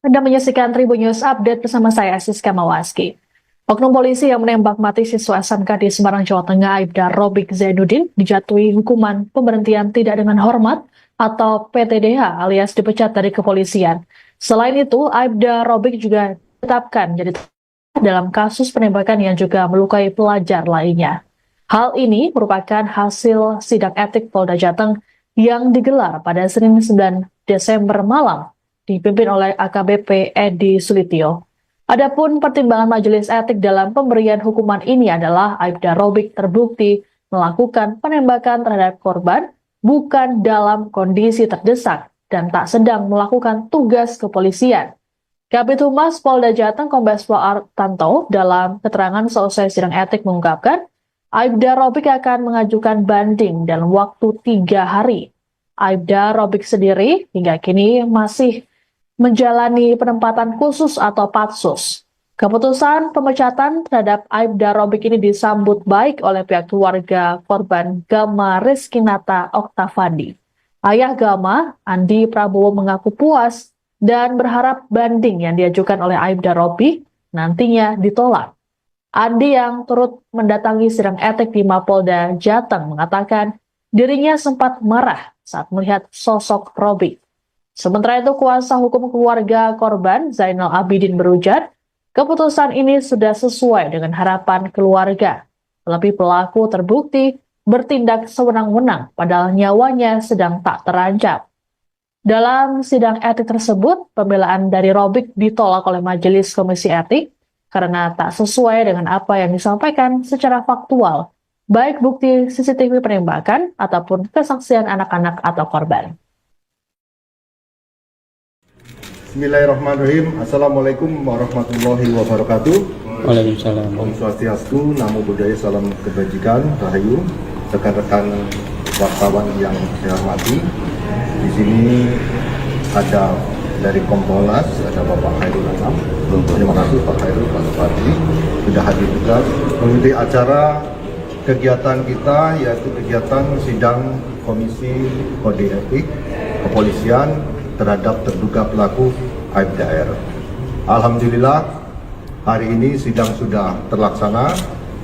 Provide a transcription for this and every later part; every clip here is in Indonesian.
Anda menyaksikan Tribun News Update bersama saya, Siska Mawaski. Oknum polisi yang menembak mati siswa SMK di Semarang, Jawa Tengah, Aibda Robik Zainuddin, dijatuhi hukuman pemberhentian tidak dengan hormat atau PTDH alias dipecat dari kepolisian. Selain itu, Aibda Robik juga ditetapkan jadi dalam kasus penembakan yang juga melukai pelajar lainnya. Hal ini merupakan hasil sidang etik Polda Jateng yang digelar pada Senin 9 Desember malam, dipimpin oleh AKBP Edi Sulityo. Adapun pertimbangan majelis etik dalam pemberian hukuman ini adalah Aibda Robik terbukti melakukan penembakan terhadap korban bukan dalam kondisi terdesak dan tak sedang melakukan tugas kepolisian. Kabid Humas Polda Jateng Kombes Pol Artanto dalam keterangan selesai sidang etik mengungkapkan Aibda Robik akan mengajukan banding dalam waktu 3 hari. Aibda Robik sendiri hingga kini masih menjalani penempatan khusus atau patsus. Keputusan pemecatan terhadap Aibda Robik ini disambut baik oleh pihak keluarga korban Gama Rizkinata Oktavandi. Ayah Gama, Andi Prabowo mengaku puas dan berharap banding yang diajukan oleh Aibda Robik nantinya ditolak. Andi yang turut mendatangi sidang etik di Mapolda Jateng mengatakan dirinya sempat marah saat melihat sosok Robik. Sementara itu, kuasa hukum keluarga korban Zainal Abidin berujar, keputusan ini sudah sesuai dengan harapan keluarga. Lebih pelaku terbukti bertindak sewenang-wenang padahal nyawanya sedang tak terancam. Dalam sidang etik tersebut, pembelaan dari Robik ditolak oleh Majelis Komisi Etik karena tak sesuai dengan apa yang disampaikan secara faktual, baik bukti CCTV penembakan ataupun kesaksian anak-anak atau korban. Bismillahirrahmanirrahim. Assalamualaikum warahmatullahi wabarakatuh. Waalaikumsalam. Om Swastiastu, Namo Buddhaya, salam kebajikan, rahayu, rekan-rekan wartawan yang saya hormati. Di sini ada dari Kompolnas, ada Bapak Khairul Anam. Terima kasih Pak Khairul, Pak Bupati sudah hadir juga mengikuti acara kegiatan kita, yaitu kegiatan sidang Komisi Kode Etik Kepolisian terhadap terduga pelaku Aibda R. Alhamdulillah hari ini sidang sudah terlaksana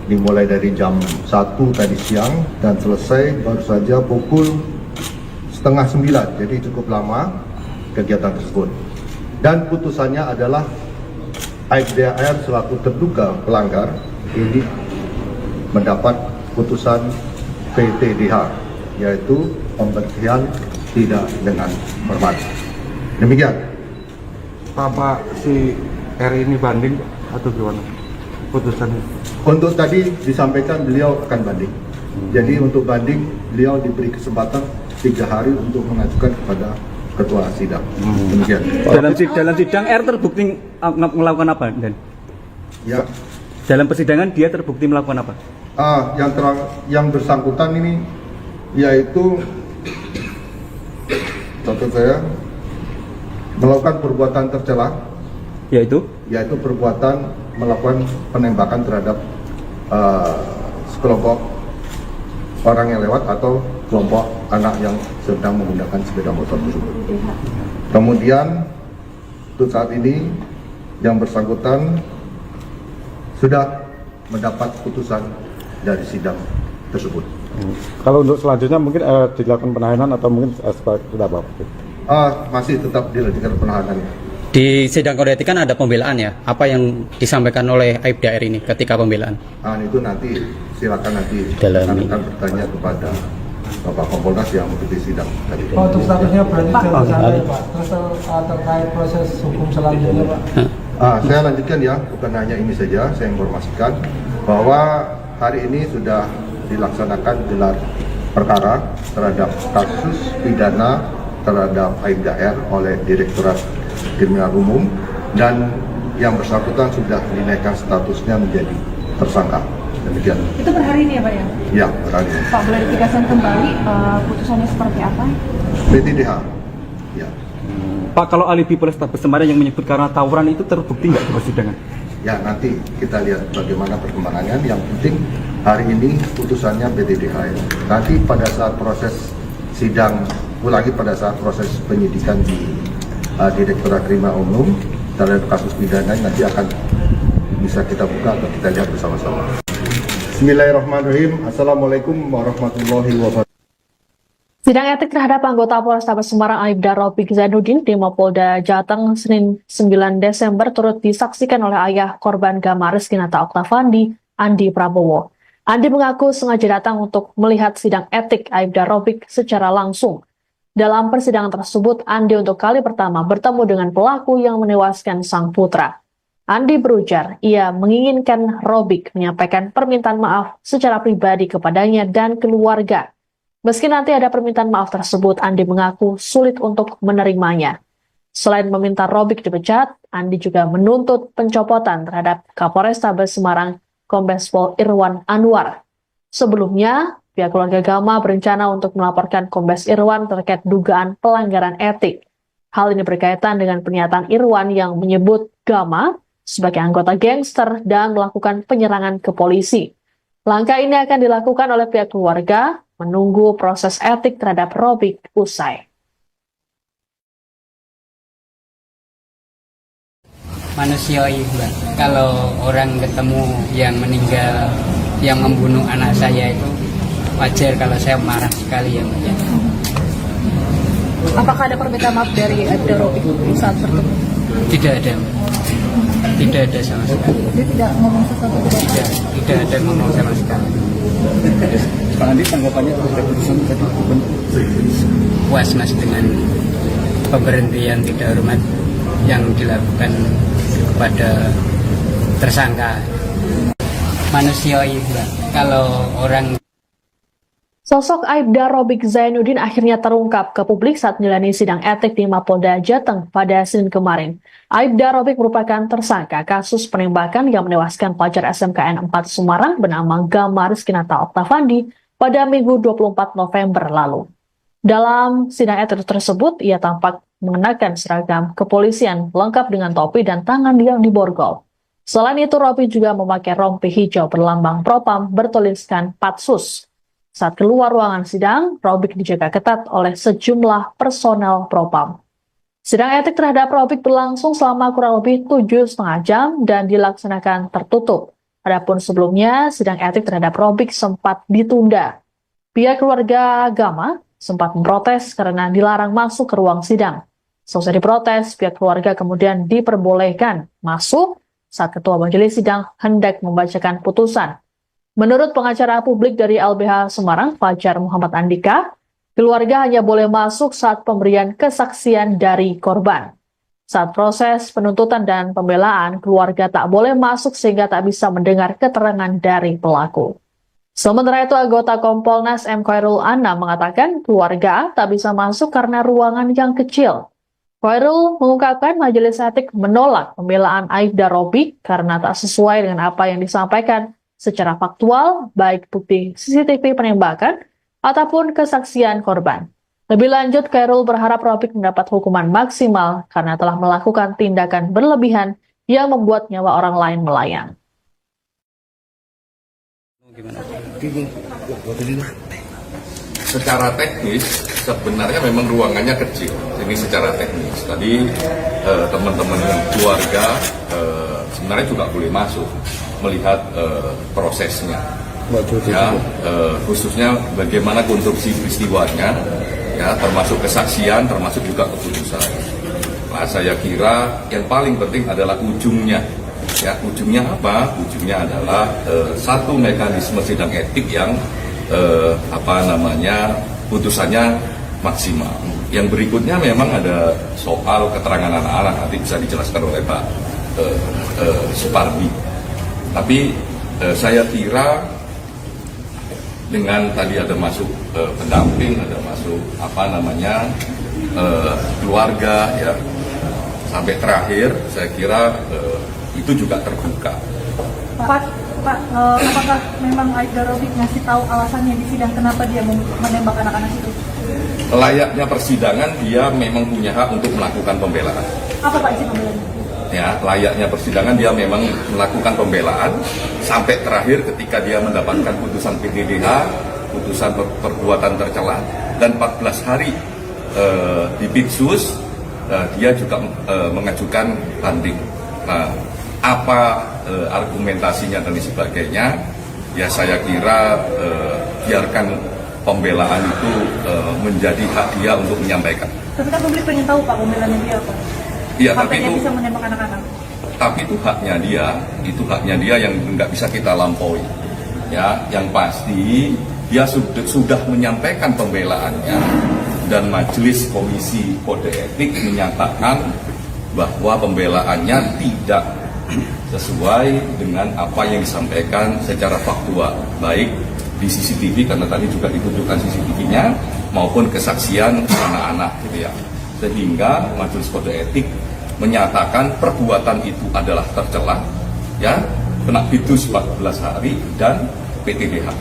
dimulai dari jam 1 tadi siang dan selesai baru saja pukul 8:30, jadi cukup lama kegiatan tersebut. Dan putusannya adalah Aibda R selaku terduga pelanggar ini mendapat putusan PTDH, yaitu pemberhentian tidak dengan hormat. Demikian. Pak, si R ini banding atau gimana putusannya? Untuk tadi disampaikan beliau akan banding. Jadi untuk banding beliau diberi kesempatan 3 hari untuk mengajukan kepada ketua sidang. Demikian. Dalam sidang R terbukti melakukan apa, Dan? Ya. Dalam persidangan dia terbukti melakukan apa? Yang bersangkutan ini yaitu contoh saya melakukan perbuatan tercela, Yaitu perbuatan melakukan penembakan terhadap sekelompok orang yang lewat atau kelompok anak yang sedang menggunakan sepeda motor tersebut. Kemudian untuk saat ini yang bersangkutan sudah mendapat putusan dari sidang tersebut. Kalau untuk selanjutnya mungkin dilakukan penahanan atau mungkin seperti apa? Masih tetap dilanjutkan penahanan. di sidang kode etik kan ada pembelaan ya. Apa yang disampaikan oleh Aibda R ini ketika pembelaan? Itu nanti silakan nanti Dalami. akan bertanya kepada Bapak Kompolnas yang mengikuti sidang tadi. Untuk statusnya berarti tersangka ya Pak. Terus terkait proses hukum selanjutnya Pak. Saya lanjutkan ya, bukan hanya ini saja, saya informasikan bahwa hari ini sudah dilaksanakan gelar perkara terhadap kasus pidana terhadap Aibda R oleh Direktorat Kriminal Umum dan yang bersangkutan sudah dinaikkan statusnya menjadi tersangka. Demikian. Itu per hari ini ya Pak ya? Ya, per hari ini. Pak, boleh ditegaskan kembali putusannya seperti apa? PTDH. Ya. Pak, kalau alibi Polrestabes Semarang yang menyebut karena tawuran itu terbukti nggak di persidangan? Ya, nanti kita lihat bagaimana perkembangannya. Yang penting hari ini putusannya PTDH. Nanti pada saat proses sidang ulangi, pada saat proses penyidikan di Direktorat Kriminal Umum terhadap kasus pidana nanti akan bisa kita buka atau kita lihat bersama-sama. Bismillahirrahmanirrahim. Assalamualaikum warahmatullahi wabarakatuh. Sidang etik terhadap anggota Polrestabes Semarang Aibda Robik Zainuddin di Mapolda Jateng Senin 9 Desember turut disaksikan oleh ayah korban Gama Rizkinata Oktavandi, Andi Prabowo. Andi mengaku sengaja datang untuk melihat sidang etik Aibda Robik secara langsung. Dalam persidangan tersebut, Andi untuk kali pertama bertemu dengan pelaku yang menewaskan sang putra. Andi berujar, ia menginginkan Robik menyampaikan permintaan maaf secara pribadi kepadanya dan keluarga. Meski nanti ada permintaan maaf tersebut, Andi mengaku sulit untuk menerimanya. Selain meminta Robik dipecat, Andi juga menuntut pencopotan terhadap Kapolrestabes Semarang Kombes Pol Irwan Anwar. Sebelumnya, pihak keluarga Gama berencana untuk melaporkan Kombes Irwan terkait dugaan pelanggaran etik. Hal ini berkaitan dengan pernyataan Irwan yang menyebut Gama sebagai anggota gangster dan melakukan penyerangan ke polisi. Langkah ini akan dilakukan oleh pihak keluarga menunggu proses etik terhadap Robik usai. Manusiawi, Mbak. Kalau orang ketemu yang meninggal, yang membunuh anak saya itu wajar kalau saya marah sekali ya, Mbak. Apakah ada permintaan maaf dari Aibda Robik saat bertemu? Tidak ada, Mbak. Tidak ada sama sekali. Dia tidak ngomong sesuatu kepada Tidak ada ngomong sama sekali. Pak Andi tanggapannya terhadap putusan tadi? Puas Mas dengan pemberhentian tidak hormat yang dilakukan kepada tersangka. Manusiawi, Mbak. Kalau orang Sosok Aibda Robik Zainuddin akhirnya terungkap ke publik saat menjalani sidang etik di Mapolda Jateng pada Senin kemarin. Aibda Robik merupakan tersangka kasus penembakan yang menewaskan pelajar SMKN 4 Semarang bernama Gama Rizkinata Oktavandi pada Minggu 24 November lalu. Dalam sidang etik tersebut, ia tampak mengenakan seragam kepolisian lengkap dengan topi dan tangan yang diborgol. Selain itu, Robik juga memakai rompi hijau berlambang Propam bertuliskan Patsus. Saat keluar ruangan sidang, Robik dijaga ketat oleh sejumlah personel Propam. Sidang etik terhadap Robik berlangsung selama kurang lebih 7,5 jam dan dilaksanakan tertutup. Adapun sebelumnya, sidang etik terhadap Robik sempat ditunda. Pihak keluarga Gama sempat memprotes karena dilarang masuk ke ruang sidang. Seusai diprotes, pihak keluarga kemudian diperbolehkan masuk saat ketua majelis sidang hendak membacakan putusan. Menurut pengacara publik dari LBH Semarang, Fajar Muhammad Andika, keluarga hanya boleh masuk saat pemberian kesaksian dari korban. Saat proses penuntutan dan pembelaan, keluarga tak boleh masuk sehingga tak bisa mendengar keterangan dari pelaku. Sementara itu, anggota Kompolnas M. Khairul Anam mengatakan keluarga tak bisa masuk karena ruangan yang kecil. Khairul mengungkapkan majelis etik menolak pembelaan Aibda Robik karena tak sesuai dengan apa yang disampaikan secara faktual, baik bukti CCTV penembakan ataupun kesaksian korban. Lebih lanjut, Khairul berharap Robik mendapat hukuman maksimal karena telah melakukan tindakan berlebihan yang membuat nyawa orang lain melayang. Secara teknis, sebenarnya memang ruangannya kecil. Ini secara teknis. Tadi teman-teman keluarga sebenarnya juga boleh masuk melihat prosesnya, ya, khususnya bagaimana konstruksi peristiwanya, ya, termasuk kesaksian, termasuk juga keputusan. Nah, saya kira yang paling penting adalah ujungnya. Ya, ujungnya apa? Ujungnya adalah satu mekanisme sidang etik yang putusannya maksimal. Yang berikutnya memang ada soal keterangan anak-anak, nanti bisa dijelaskan oleh Pak Supardi. Tapi saya kira dengan tadi ada masuk pendamping, ada masuk keluarga, ya, sampai terakhir, saya kira itu juga terbuka. Pak, apakah memang Aibda Robik ngasih tahu alasannya di sidang kenapa dia menembak anak-anak itu? Layaknya persidangan, dia memang punya hak untuk melakukan pembelaan. Apa Pak isi pembelaannya? Ya, layaknya persidangan dia memang melakukan pembelaan sampai terakhir ketika dia mendapatkan putusan PDDH, putusan perbuatan tercela, dan 14 hari di Pitsus, dia juga mengajukan banding. Nah, apa argumentasinya dan sebagainya, ya saya kira biarkan pembelaan itu menjadi hak dia untuk menyampaikan. Tapi kan publik pengen tahu Pak pembelaannya dia apa? Iya, Sampai tapi dia itu bisa menembak anak-anak. tapi itu haknya dia yang nggak bisa kita lampaui. Ya, yang pasti dia sudah menyampaikan pembelaannya dan Majelis Komisi Kode Etik menyatakan bahwa pembelaannya tidak sesuai dengan apa yang disampaikan secara faktual, baik di CCTV karena tadi juga ditunjukkan CCTV-nya maupun kesaksian anak-anak gitu ya. Sehingga Majelis Kode Etik menyatakan perbuatan itu adalah tercela, ya, kena bidus 14 hari dan PTDH.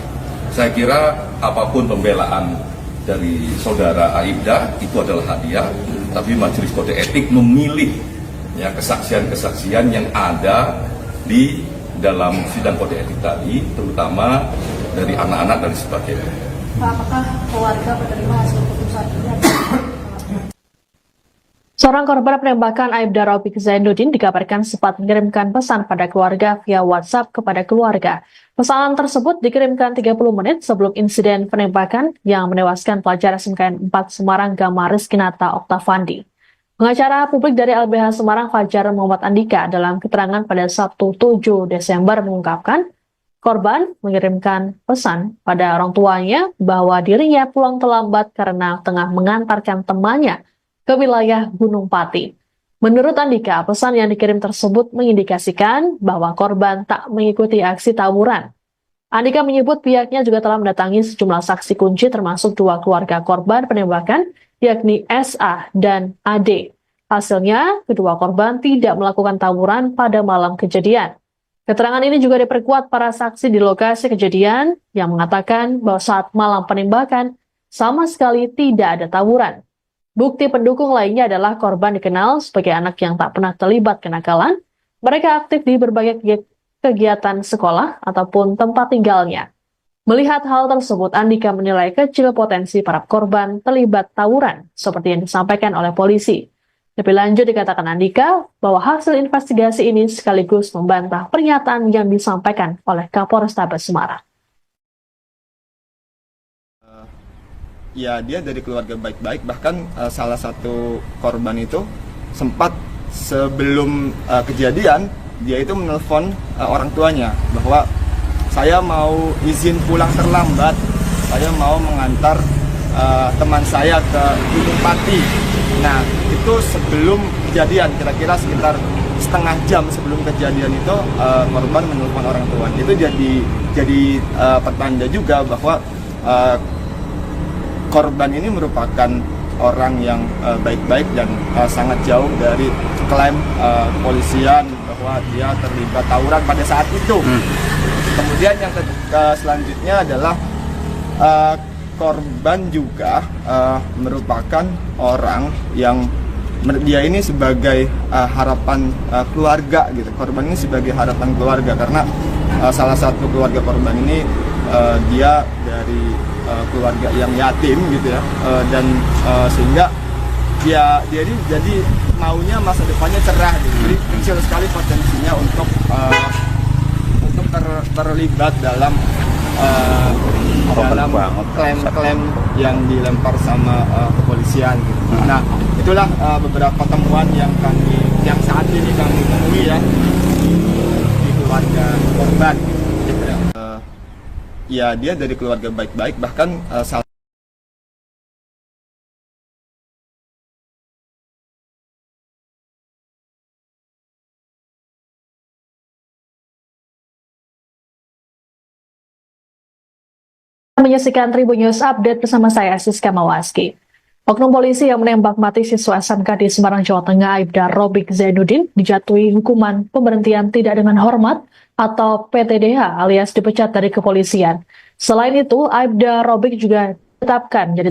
Saya kira apapun pembelaan dari saudara Aibda itu adalah hak dia, tapi Majelis Kode Etik memilih ya kesaksian-kesaksian yang ada di dalam sidang kode etik tadi, terutama dari anak-anak dan sebagainya. Pak, apakah keluarga menerima hasil putusan ini? Seorang korban penembakan Aibda Robik Zainuddin dikabarkan sempat mengirimkan pesan pada keluarga via WhatsApp kepada keluarga. Pesanan tersebut dikirimkan 30 menit sebelum insiden penembakan yang menewaskan pelajar SMKN 4 Semarang Gama Rizkinata Oktavandi. Pengacara publik dari LBH Semarang Fajar Muhammad Andika dalam keterangan pada Sabtu 7 Desember mengungkapkan korban mengirimkan pesan pada orang tuanya bahwa dirinya pulang terlambat karena tengah mengantarkan temannya ke wilayah Gunung Pati. Menurut Andika, pesan yang dikirim tersebut mengindikasikan bahwa korban tak mengikuti aksi tawuran. Andika menyebut pihaknya juga telah mendatangi sejumlah saksi kunci termasuk dua keluarga korban penembakan, yakni SA dan AD. Hasilnya, kedua korban tidak melakukan tawuran pada malam kejadian. Keterangan ini juga diperkuat para saksi di lokasi kejadian yang mengatakan bahwa saat malam penembakan sama sekali tidak ada tawuran. Bukti pendukung lainnya adalah korban dikenal sebagai anak yang tak pernah terlibat kenakalan. Mereka aktif di berbagai kegiatan sekolah ataupun tempat tinggalnya. Melihat hal tersebut, Andika menilai kecil potensi para korban terlibat tawuran, seperti yang disampaikan oleh polisi. Lebih lanjut dikatakan Andika bahwa hasil investigasi ini sekaligus membantah pernyataan yang disampaikan oleh Kapolrestabes Semarang. Ya, dia dari keluarga baik-baik, bahkan salah satu korban itu sempat sebelum kejadian dia itu menelpon orang tuanya bahwa saya mau izin pulang terlambat, saya mau mengantar teman saya ke Gunung Pati. Nah, itu sebelum kejadian, kira-kira sekitar setengah jam sebelum kejadian itu korban menelpon orang tua. Itu jadi pertanda juga bahwa korban ini merupakan orang yang baik-baik dan sangat jauh dari klaim kepolisian bahwa dia terlibat tawuran pada saat itu. Kemudian yang selanjutnya adalah korban juga merupakan orang yang dia ini sebagai harapan keluarga gitu. Korban ini sebagai harapan keluarga karena salah satu keluarga korban ini dia dari keluarga yang yatim gitu ya, dan sehingga dia ini jadi maunya masa depannya cerah gitu. Jadi kecil sekali potensinya untuk terlibat dalam klaim-klaim yang dilempar sama kepolisian gitu. Nah, itulah beberapa temuan yang saat ini kami temui ya di keluarga korban gitu ya. Ya, dia dari keluarga baik-baik, bahkan Menyaksikan Tribun News Update bersama saya Siska Mawaski. Oknum polisi yang menembak mati siswa SMK di Semarang, Jawa Tengah, Aibda Robik Zainuddin, dijatuhi hukuman pemberhentian tidak dengan hormat atau PTDH alias dipecat dari kepolisian. Selain itu, Aibda Robik juga ditetapkan jadi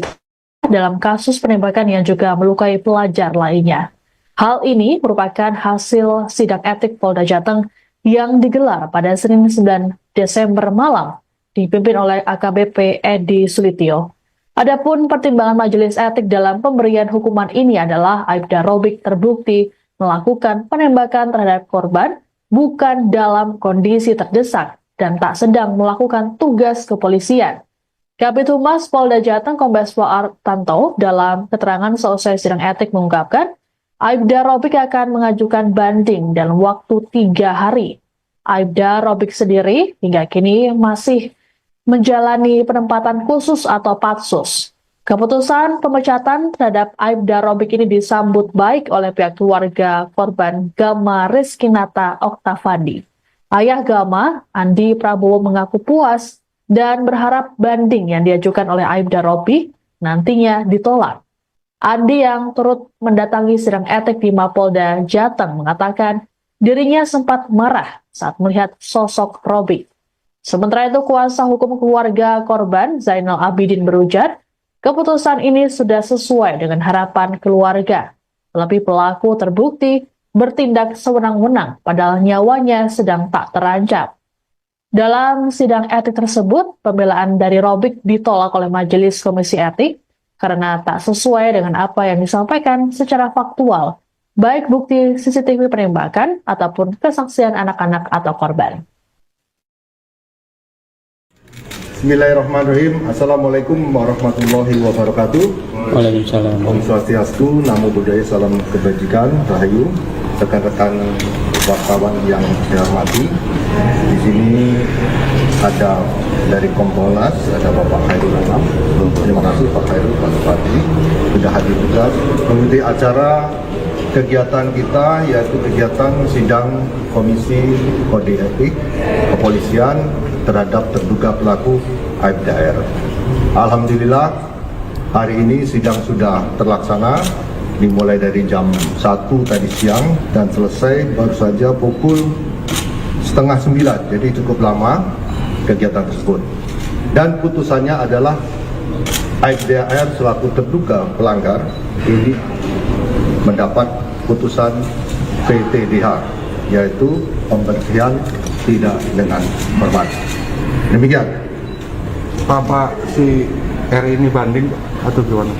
dalam kasus penembakan yang juga melukai pelajar lainnya. Hal ini merupakan hasil sidang etik Polda Jateng yang digelar pada Senin 9 Desember malam, dipimpin oleh AKBP Edi Sulityo. Adapun pertimbangan majelis etik dalam pemberian hukuman ini adalah Aibda Robik terbukti melakukan penembakan terhadap korban bukan dalam kondisi terdesak dan tak sedang melakukan tugas kepolisian. Kabid Humas Polda Jateng Kombes Pol Artanto dalam keterangan selesai sidang etik mengungkapkan, Aibda Robik akan mengajukan banding dalam waktu 3 hari. Aibda Robik sendiri hingga kini masih menjalani penempatan khusus atau patsus. Keputusan pemecatan terhadap Aibda Robik ini disambut baik oleh pihak keluarga korban Gama Rizkinata Oktavandi. Ayah Gama, Andi Prabowo, mengaku puas dan berharap banding yang diajukan oleh Aibda Robik nantinya ditolak. Andi yang turut mendatangi sidang etik di Mapolda Jateng mengatakan dirinya sempat marah saat melihat sosok Robik. Sementara itu, kuasa hukum keluarga korban Zainal Abidin berujar, keputusan ini sudah sesuai dengan harapan keluarga. Lebih pelaku terbukti bertindak sewenang-wenang padahal nyawanya sedang tak terancam. Dalam sidang etik tersebut, pembelaan dari Robik ditolak oleh Majelis Komisi Etik karena tak sesuai dengan apa yang disampaikan secara faktual, baik bukti CCTV penembakan ataupun kesaksian anak-anak atau korban. Bismillahirrahmanirrahim. Assalamualaikum warahmatullahi wabarakatuh. Waalaikumsalam. Om Swastiastu, Namo Buddhaya, salam kebajikan, rahayu, rekan-rekan wartawan yang saya hormati. Di sini ada dari Kompolnas, ada Bapak Khairul Anam. Terima kasih Pak Khairul, Pak Bupati sudah hadir juga mengikuti acara kegiatan kita, yaitu kegiatan sidang Komisi Kode Etik Kepolisian terhadap terduga pelaku Aibda R. Alhamdulillah hari ini sidang sudah terlaksana, dimulai dari jam 1 tadi siang dan selesai baru saja pukul 8:30, jadi cukup lama kegiatan tersebut. Dan putusannya adalah Aibda R selaku terduga pelanggar ini mendapat putusan PTDH, yaitu pemberhentian tidak dengan hormat. Demikian. Apa si R ini banding atau gimana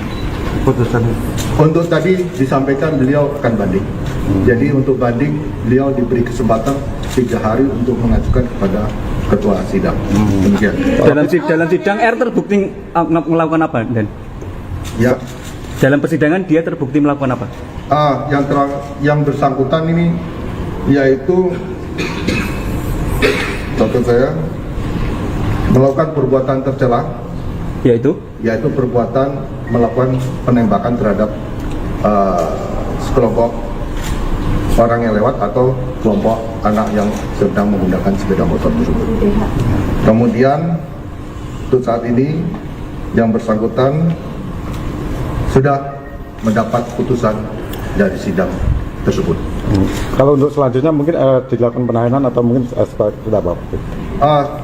putusannya? Untuk tadi disampaikan beliau akan banding. Jadi untuk banding beliau diberi kesempatan 3 hari untuk mengajukan kepada ketua sidang. Demikian. Dalam sidang R terbukti melakukan apa, Dan? Ya. Dalam persidangan dia terbukti melakukan apa? Yang bersangkutan ini yaitu contoh saya melakukan perbuatan tercela, Yaitu perbuatan melakukan penembakan terhadap sekelompok orang yang lewat atau kelompok anak yang sedang menggunakan sepeda motor tersebut. Kemudian untuk saat ini yang bersangkutan sudah mendapat putusan dari sidang tersebut. Kalau untuk selanjutnya mungkin dilakukan penahanan atau mungkin sudah apa?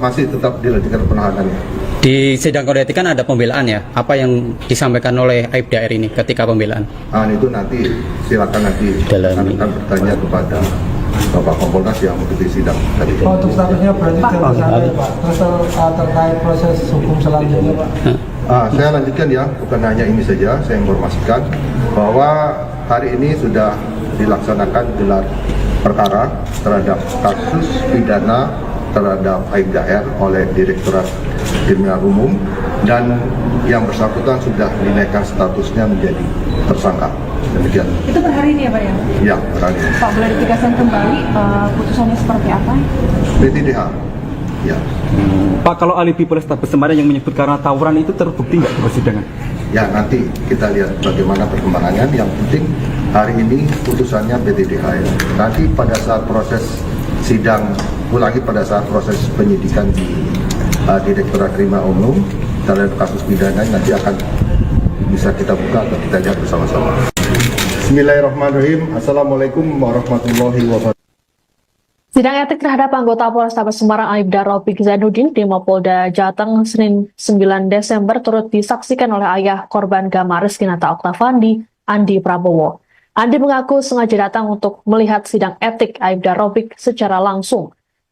Masih tetap dilanjutkan penahanannya. Di sidang kode etik kan ada pembelaan ya. Apa yang disampaikan oleh Aibda R ini ketika pembelaan? Itu nanti silakan nanti Dalami. akan bertanya kepada Bapak Kompolnas yang mengikuti sidang tadi. Untuk statusnya berarti tersangka ya Pak. Terus terkait proses hukum selanjutnya Pak. Saya lanjutkan ya, bukan hanya ini saja. Saya informasikan bahwa hari ini sudah dilaksanakan gelar perkara terhadap kasus pidana terhadap Aibda R oleh Direktorat Kriminal Umum, dan yang bersangkutan sudah dinaikkan statusnya menjadi tersangka. Demikian. Itu per hari ini ya Pak ya? Ya, per hari ini. Pak, boleh ditegaskan kembali putusannya seperti apa? PTDH. Ya. Pak, kalau alibi Polrestabes Semarang yang menyebut karena tawuran itu terbukti nggak di persidangan? Ya, nanti kita lihat bagaimana perkembangannya. Yang penting hari ini putusannya PTDH ya. Nanti pada saat proses sidang ulangi, pada saat proses penyidikan di Direktorat Kriminal Umum terhadap kasus pidana nanti akan bisa kita buka atau kita lihat bersama-sama. Bismillahirrahmanirrahim. Assalamualaikum warahmatullahi wabarakatuh. Sidang etik terhadap anggota Polrestabes Semarang Aibda Robik Zainuddin di Mapolda Jateng Senin 9 Desember turut disaksikan oleh ayah korban Gama Rizkinata Oktavandi, Andi Prabowo. Andi mengaku sengaja datang untuk melihat sidang etik Aibda Robik secara langsung.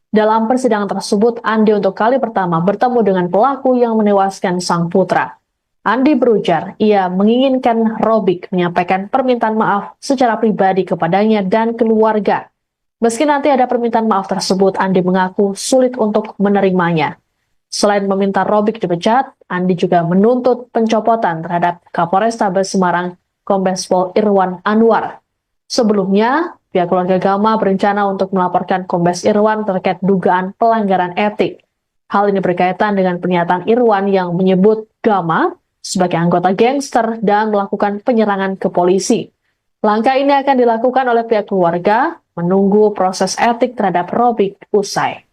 Dalam persidangan tersebut, Andi untuk kali pertama bertemu dengan pelaku yang menewaskan sang putra. Andi berujar ia menginginkan Robik menyampaikan permintaan maaf secara pribadi kepadanya dan keluarga. Meski nanti ada permintaan maaf tersebut, Andi mengaku sulit untuk menerimanya. Selain meminta Robik dipecat, Andi juga menuntut pencopotan terhadap Kapolrestabes Semarang, Kombes Pol Irwan Anwar. Sebelumnya, pihak keluarga Gama berencana untuk melaporkan Kombes Irwan terkait dugaan pelanggaran etik. Hal ini berkaitan dengan pernyataan Irwan yang menyebut Gama sebagai anggota gangster dan melakukan penyerangan ke polisi. Langkah ini akan dilakukan oleh pihak keluarga menunggu proses etik terhadap Robik usai.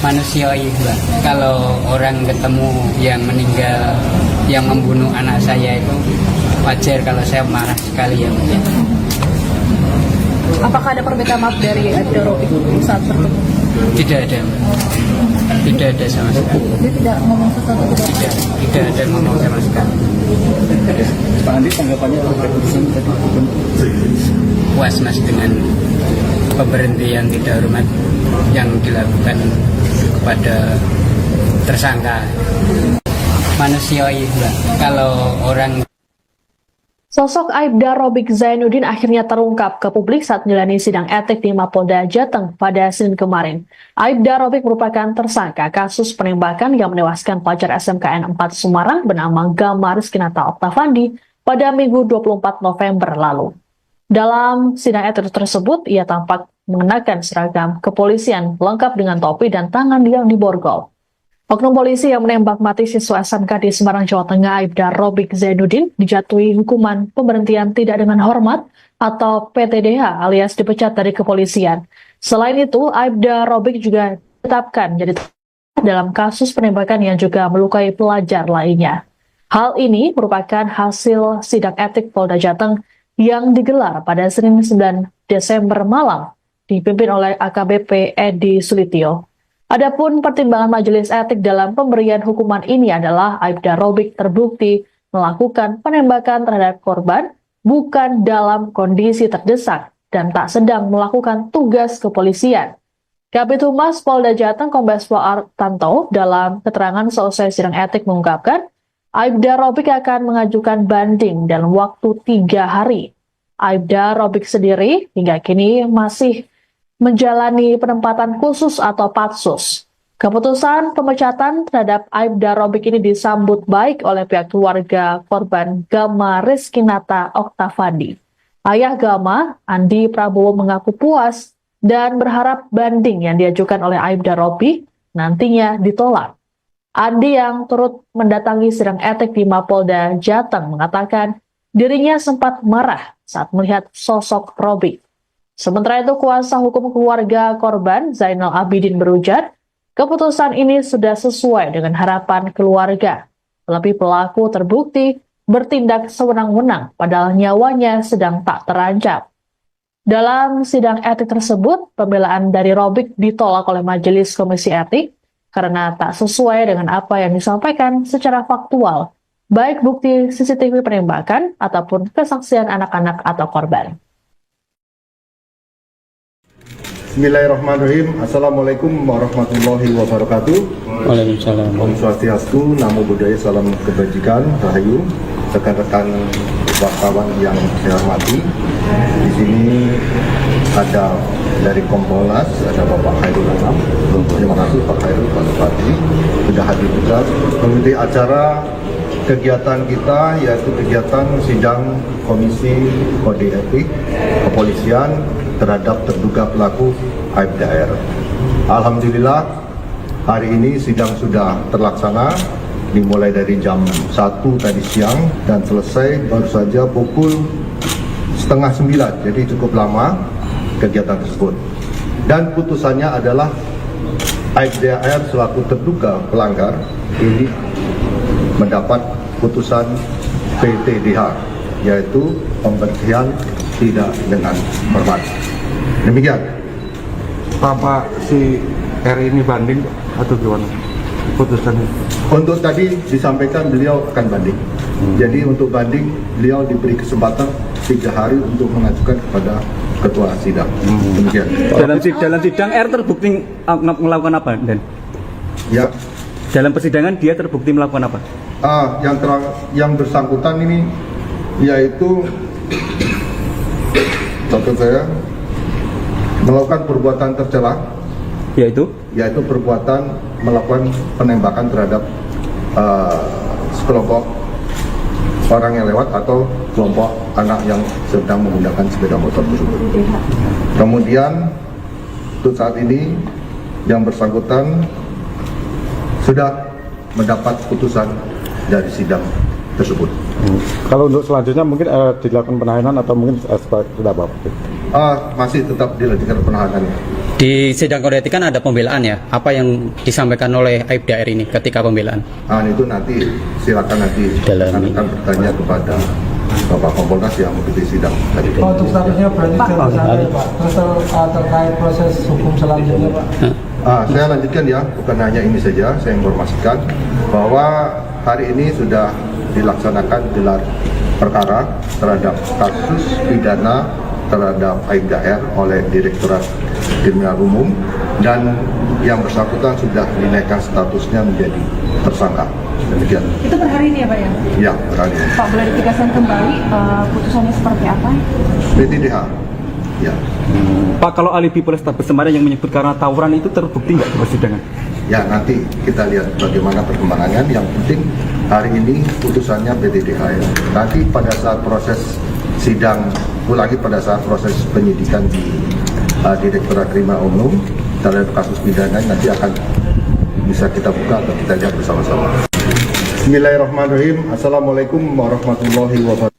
Manusiawi, Mbak. Kalau orang ketemu yang meninggal, yang membunuh anak saya itu wajar kalau saya marah sekali ya, Mbak. Apakah ada permintaan maaf dari Aibda Robik saat bertemu? Tidak ada, Mbak. Tidak ada sama sekali. Dia tidak ngomong sesuatu Tidak ada ngomong sama sekali. Pak Andi, tanggapannya terkait putusan tadi? Puas Mas dengan pemberhentian tidak hormat yang dilakukan kepada tersangka. Manusiawi, Mbak. Kalau orang Sosok Aibda Robik Zainuddin akhirnya terungkap ke publik saat menjalani sidang etik di Mapolda Jateng pada Senin kemarin. Aibda Robik merupakan tersangka kasus penembakan yang menewaskan pelajar SMKN 4 Semarang bernama Gama Rizkinata Oktavandi pada Minggu 24 November lalu. Dalam sidang etik tersebut, ia tampak mengenakan seragam kepolisian lengkap dengan topi dan tangan yang diborgol. Oknum polisi yang menembak mati siswa SMK di Semarang, Jawa Tengah, Aibda Robik Zainuddin, dijatuhi hukuman pemberhentian tidak dengan hormat atau PTDH alias dipecat dari kepolisian. Selain itu, Aibda Robik juga ditetapkan jadi dalam kasus penembakan yang juga melukai pelajar lainnya. Hal ini merupakan hasil sidang etik Polda Jateng yang digelar pada Senin 9 Desember malam, dipimpin oleh AKBP Edi Sulityo. Adapun pertimbangan majelis etik dalam pemberian hukuman ini adalah Aibda Robik terbukti melakukan penembakan terhadap korban bukan dalam kondisi terdesak dan tak sedang melakukan tugas kepolisian. Kabid Humas Polda Jateng Kombes Pol Artanto dalam keterangan selesai sidang etik mengungkapkan Aibda Robik akan mengajukan banding dalam waktu 3 hari. Aibda Robik sendiri hingga kini masih menjalani penempatan khusus atau patsus. Keputusan pemecatan terhadap Aibda Robik ini disambut baik oleh pihak keluarga korban Gama Rizkinata Oktavandi. Ayah Gama, Andi Prabowo, mengaku puas dan berharap banding yang diajukan oleh Aibda Robik nantinya ditolak. Andi yang turut mendatangi sidang etik di Mapolda Jateng mengatakan dirinya sempat marah saat melihat sosok Robik. Sementara itu, kuasa hukum keluarga korban Zainal Abidin berujar, keputusan ini sudah sesuai dengan harapan keluarga. Lebih pelaku terbukti bertindak sewenang-wenang padahal nyawanya sedang tak terancam. Dalam sidang etik tersebut, pembelaan dari Robik ditolak oleh Majelis Komisi Etik karena tak sesuai dengan apa yang disampaikan secara faktual, baik bukti CCTV penembakan ataupun kesaksian anak-anak atau korban. Bismillahirrahmanirrahim. Assalamualaikum warahmatullahi wabarakatuh. Waalaikumsalam. Om Swastiastu, Namo Buddhaya, salam kebajikan, rahayu, rekan-rekan wartawan yang saya hormati. Di sini ada dari Kompolnas, ada Bapak Khairul Anam. Terima kasih Pak Khairul, Pak Bupati sudah hadir juga mengikuti acara kegiatan kita, yaitu kegiatan sidang Komisi Kode Etik Kepolisian terhadap terduga pelaku Aibda R. Alhamdulillah hari ini sidang sudah terlaksana dimulai dari jam 1 tadi siang dan selesai baru saja pukul 8:30, jadi cukup lama kegiatan tersebut. Dan putusannya adalah Aibda R selaku terduga pelanggar ini mendapat putusan PTDH, yaitu pemberhentian tidak dengan hormat. Demikian. Pak, si R ini banding atau gimana putusannya? Untuk tadi disampaikan beliau akan banding. Jadi untuk banding beliau diberi kesempatan 3 hari untuk mengajukan kepada ketua sidang. Demikian. Dalam sidang R terbukti melakukan apa, Dan? Ya, Dalam persidangan dia terbukti melakukan apa? yang bersangkutan ini yaitu contoh saya melakukan perbuatan tercela, Yaitu yaitu perbuatan melakukan penembakan terhadap sekelompok orang yang lewat atau kelompok anak yang sedang menggunakan sepeda motor tersebut. Kemudian untuk saat ini yang bersangkutan sudah mendapat putusan dari sidang tersebut. Kalau untuk selanjutnya mungkin dilakukan penahanan atau mungkin seperti apa? Masih tetap dilanjutkan penahanannya. Di sidang kode etik kan ada pembelaan ya. Apa yang disampaikan oleh Aibda R ini ketika pembelaan? Itu nanti silakan nanti akan bertanya kepada Bapak Kompolnas yang mengikuti sidang tadi. Untuk statusnya berarti tersangka ya Pak. Terus terkait proses hukum selanjutnya Pak. Saya lanjutkan ya, bukan hanya ini saja, saya informasikan bahwa hari ini sudah dilaksanakan gelar perkara terhadap kasus pidana terhadap Aibda R oleh Direktorat Kriminal Umum dan yang bersangkutan sudah dinaikkan statusnya menjadi tersangka. Demikian. Itu per hari ini ya Pak ya? Ya, per hari ini. Pak, boleh ditegaskan kembali putusannya seperti apa? PTDH. Ya. Pak, kalau alibi Polrestabes Semarang yang menyebut karena tawuran itu terbukti nggak di persidangan? Ya, nanti kita lihat bagaimana perkembangannya. Yang penting hari ini putusannya PTDH ya. Nanti pada saat proses sidang ulangi, pada saat proses penyidikan di Direktorat Kriminal Umum terhadap kasus pidana nanti akan bisa kita buka atau kita lihat bersama-sama. Bismillahirrahmanirrahim. Assalamualaikum warahmatullahi wabarakatuh.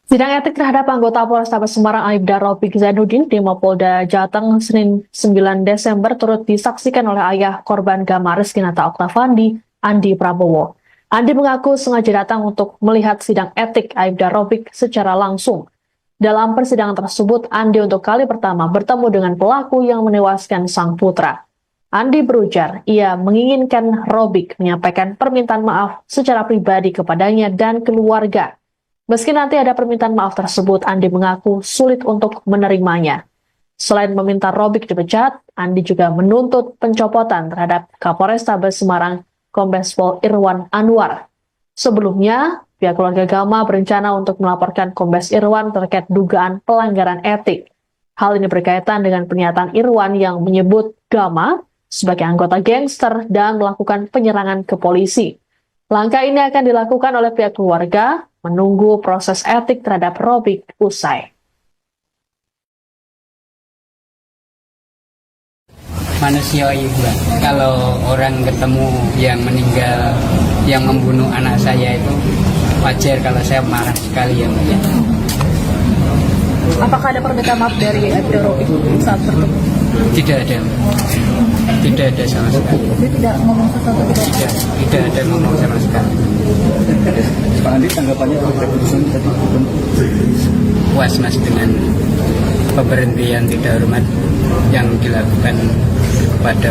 Sidang etik terhadap anggota Polrestabes Semarang Aibda Robik Zainuddin di Mapolda Jateng Senin 9 Desember turut disaksikan oleh ayah korban Gama Rizkinata Oktavandi, Andi Prabowo. Andi mengaku sengaja datang untuk melihat sidang etik Aibda Robik secara langsung. Dalam persidangan tersebut, Andi untuk kali pertama bertemu dengan pelaku yang menewaskan sang putra. Andi berujar, ia menginginkan Robik menyampaikan permintaan maaf secara pribadi kepadanya dan keluarga. Meski nanti ada permintaan maaf tersebut, Andi mengaku sulit untuk menerimanya. Selain meminta Robik dipecat, Andi juga menuntut pencopotan terhadap Kapolrestabes Semarang, Kombes Pol Irwan Anwar. Sebelumnya, pihak keluarga Gama berencana untuk melaporkan Kombes Irwan terkait dugaan pelanggaran etik. Hal ini berkaitan dengan pernyataan Irwan yang menyebut Gama sebagai anggota gangster dan melakukan penyerangan ke polisi. Langkah ini akan dilakukan oleh pihak keluarga menunggu proses etik terhadap Robik usai. Manusiawi Mbak. Kalau orang ketemu yang meninggal, yang membunuh anak saya itu wajar kalau saya marah sekali ya Mbak. Apakah ada permintaan maaf dari Aibda Robik saat bertemu? Tidak ada Mbak. Tidak ada sama sekali. Dia tidak ngomong sesuatu Tidak ada ngomong sama sekali. Pak Andi, tanggapannya terhadap putusan tadi? Puas Mas dengan pemberhentian tidak hormat yang dilakukan kepada